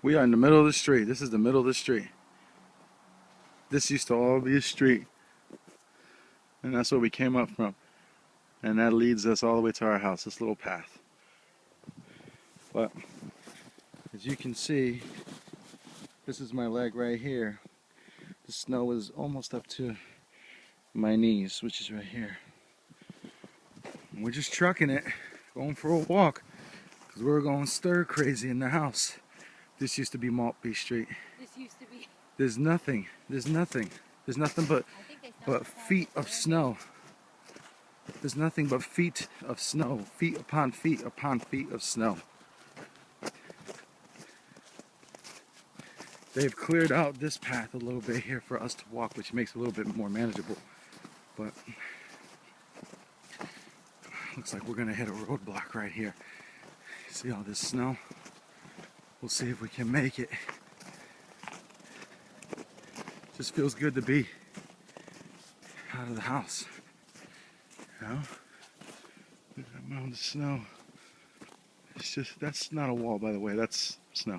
We are in the middle of the street. This is the middle of the street. This used to all be a street. And that's where we came up from. And that leads us all the way to our house, this little path. But as you can see, this is my leg right here. The snow is almost up to my knees, which is right here. And we're just trucking it, going for a walk, because we're going stir crazy in the house. This used to be Maltby Street. This used to be. There's nothing but feet of snow. There's nothing but feet of snow, feet upon feet upon feet of snow. They've cleared out this path a little bit here for us to walk, which makes it a little bit more manageable. But looks like we're gonna hit a roadblock right here. See all this snow? We'll see if we can make it. Just feels good to be out of the house. You know? Look at that mound of snow. It's just, that's not a wall, by the way, that's snow.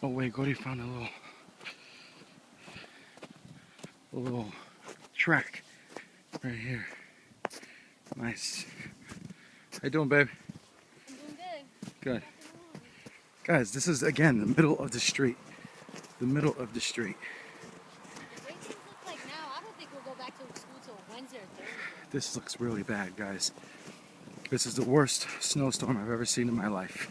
Oh wait, Gordy found a little track right here. Nice. How you doing, babe? I'm doing good. Good. Guys, this is again the middle of the street. The middle of the street. The way things look like now, I don't think we'll go back to school till Wednesday or Thursday. This looks really bad, guys. This is the worst snowstorm I've ever seen in my life.